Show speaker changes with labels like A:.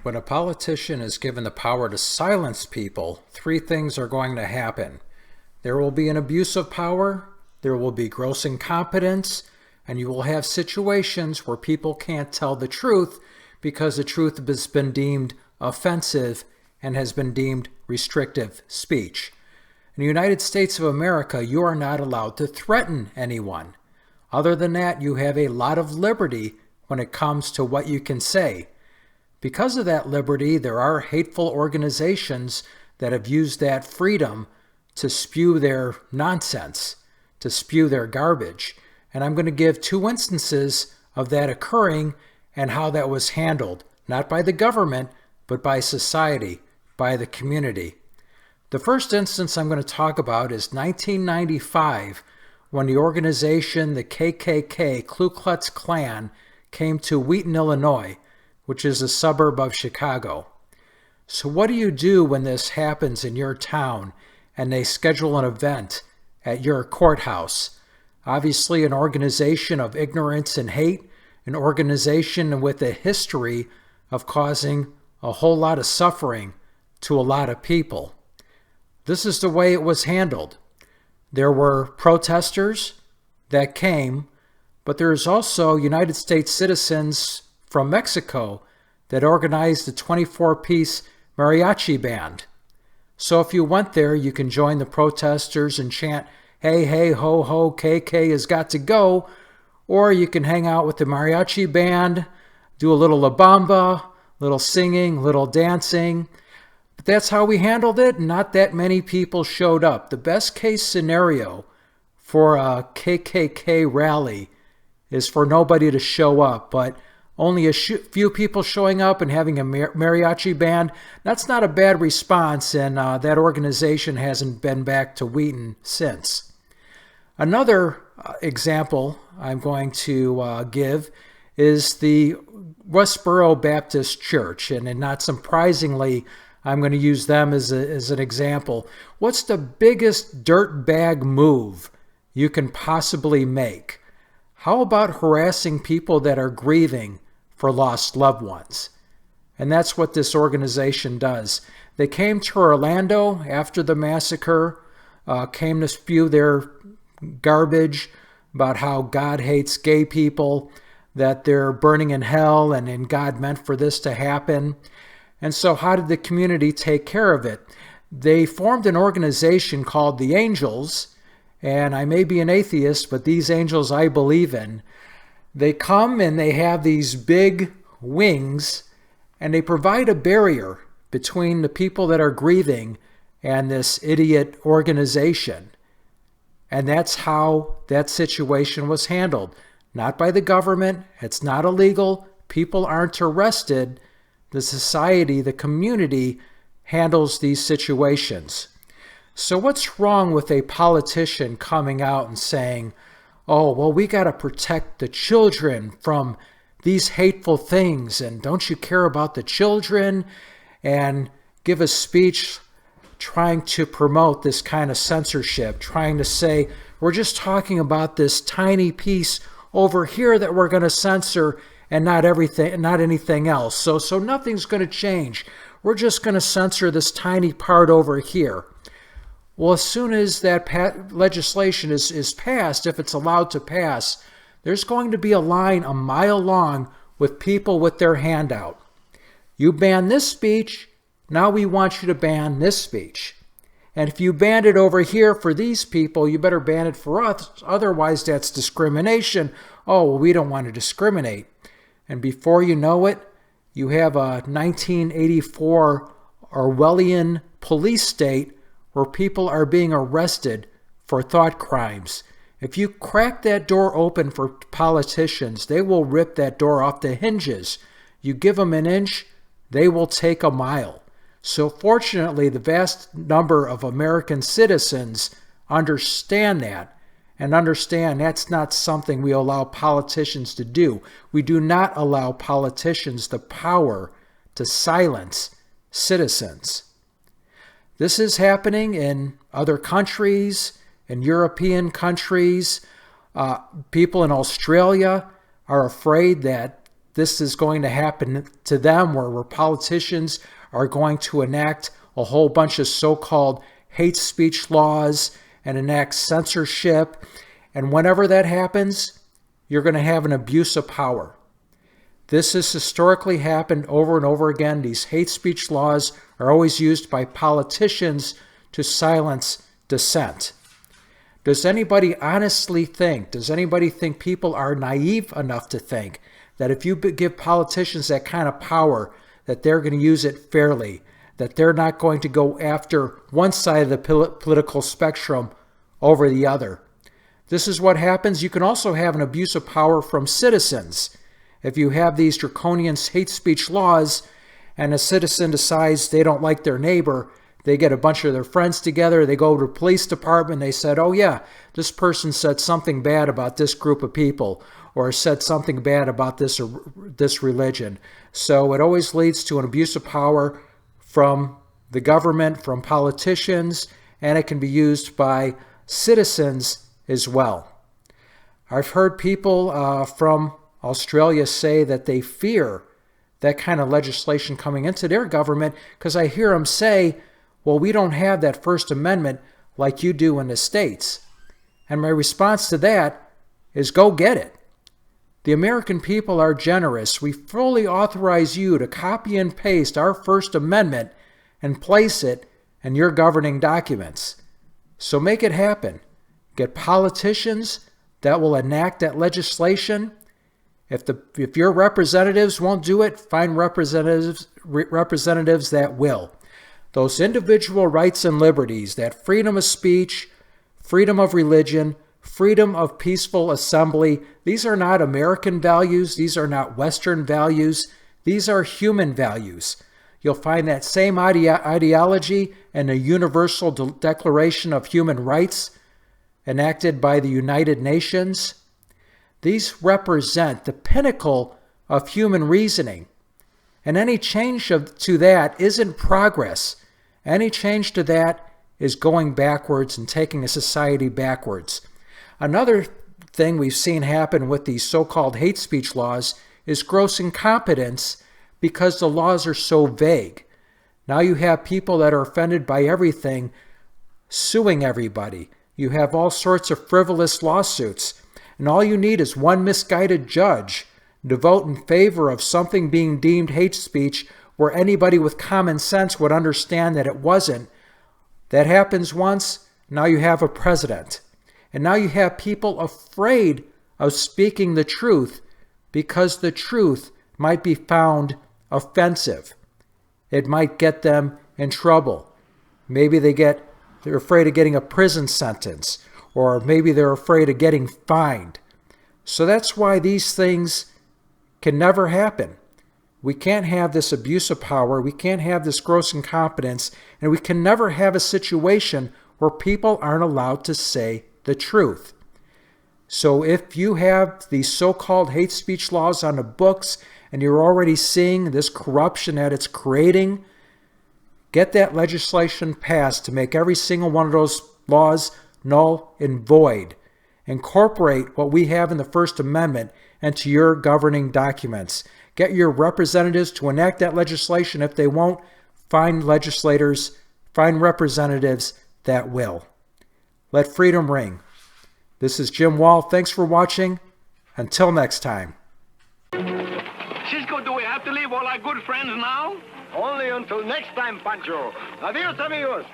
A: When a politician is given the power to silence people, three things are going to happen. There will be an abuse of power, there will be gross incompetence, and you will have situations where people can't tell the truth because the truth has been deemed offensive and has been deemed restrictive speech. In the United States of America, you are not allowed to threaten anyone. Other than that, you have a lot of liberty when it comes to what you can say. Because of that liberty, there are hateful organizations that have used that freedom to spew their nonsense, to spew their garbage. And I'm going to give two instances of that occurring and how that was handled, not by the government, but by society, by the community. The first instance I'm going to talk about is 1995, when the organization, the KKK, Ku Klux Klan, came to Wheaton, Illinois, which is a suburb of Chicago. So what do you do when this happens in your town and they schedule an event at your courthouse? Obviously, an organization of ignorance and hate, an organization with a history of causing a whole lot of suffering to a lot of people. This is the way it was handled. There were protesters that came, but there's also United States citizens from Mexico that organized a 24-piece mariachi band. So if you went there, you can join the protesters and chant, "Hey, hey, ho, ho, KK has got to go," or you can hang out with the mariachi band, do a little La Bamba, little singing, little dancing. But that's how we handled it, and not that many people showed up. The best case scenario for a KKK rally is for nobody to show up, but only a few people showing up and having a mariachi band, that's not a bad response, and that organization hasn't been back to Wheaton since. Another example I'm going to give is the Westboro Baptist Church, and not surprisingly, I'm going to use them as an example. What's the biggest dirtbag move you can possibly make? How about harassing people that are grieving for lost loved ones? And that's what this organization does. They came to Orlando after the massacre, came to spew their garbage about how God hates gay people, that they're burning in hell, and God meant for this to happen. And so how did the community take care of it? They formed an organization called the Angels, and I may be an atheist, but these angels I believe in. They come and they have these big wings, and they provide a barrier between the people that are grieving and this idiot organization. And that's how that situation was handled. Not by the government. It's not illegal. People aren't arrested. The society, the community, handles these situations. So what's wrong with a politician coming out and saying, "Oh, well, we got to protect the children from these hateful things, and don't you care about the children?" and give a speech trying to promote this kind of censorship, trying to say, "We're just talking about this tiny piece over here that we're going to censor and not everything, not anything else. So nothing's going to change. We're just going to censor this tiny part over here." Well, as soon as that legislation is passed, if it's allowed to pass, there's going to be a line a mile long with people with their hand out. You ban this speech, now we want you to ban this speech. And if you ban it over here for these people, you better ban it for us, otherwise that's discrimination. Oh, well, we don't want to discriminate. And before you know it, you have a 1984 Orwellian police state where people are being arrested for thought crimes. If you crack that door open for politicians, they will rip that door off the hinges. You give them an inch, they will take a mile. So fortunately, the vast number of American citizens understand that, and understand that's not something we allow politicians to do. We do not allow politicians the power to silence citizens. This is happening in other countries, in European countries. People in Australia are afraid that this is going to happen to them, where politicians are going to enact a whole bunch of so-called hate speech laws and enact censorship. And whenever that happens, you're going to have an abuse of power. This has historically happened over and over again. These hate speech laws are always used by politicians to silence dissent. Does anybody honestly think, does anybody think people are naive enough to think that if you give politicians that kind of power, that they're going to use it fairly, that they're not going to go after one side of the political spectrum over the other? This is what happens. You can also have an abuse of power from citizens. If you have these draconian hate speech laws and a citizen decides they don't like their neighbor, they get a bunch of their friends together, they go to the police department, they said, oh yeah, this person said something bad about this group of people, or said something bad about this religion. So it always leads to an abuse of power from the government, from politicians, and it can be used by citizens as well. I've heard people from Australia say that they fear that kind of legislation coming into their government, because I hear them say, well, we don't have that First Amendment like you do in the States. And my response to that is, go get it. The American people are generous. We fully authorize you to copy and paste our First Amendment and place it in your governing documents. So make it happen. Get politicians that will enact that legislation. If your representatives won't do it, find representatives that will. Those individual rights and liberties, that freedom of speech, freedom of religion, freedom of peaceful assembly, these are not American values. These are not Western values. These are human values. You'll find that same ideology in the Universal Declaration of Human Rights enacted by the United Nations. These represent the pinnacle of human reasoning. And any change to that isn't progress. Any change to that is going backwards and taking a society backwards. Another thing we've seen happen with these so-called hate speech laws is gross incompetence, because the laws are so vague. Now you have people that are offended by everything suing everybody. You have all sorts of frivolous lawsuits. And all you need is one misguided judge to vote in favor of something being deemed hate speech, where anybody with common sense would understand that it wasn't. That happens once, now you have a president. And now you have people afraid of speaking the truth because the truth might be found offensive. It might get them in trouble. Maybe they're afraid of getting a prison sentence, or maybe they're afraid of getting fined. So that's why these things can never happen. We can't have this abuse of power, we can't have this gross incompetence, and we can never have a situation where people aren't allowed to say the truth. So if you have these so-called hate speech laws on the books, and you're already seeing this corruption that it's creating, get that legislation passed to make every single one of those laws null and void. Incorporate what we have in the First Amendment into your governing documents. Get your representatives to enact that legislation. If they won't, find legislators, find representatives that will. Let freedom ring. This is Jim Wall. Thanks for watching. Until next time.
B: Cisco, do we have to leave all our good friends now?
C: Only until next time, Pancho. Adios, amigos.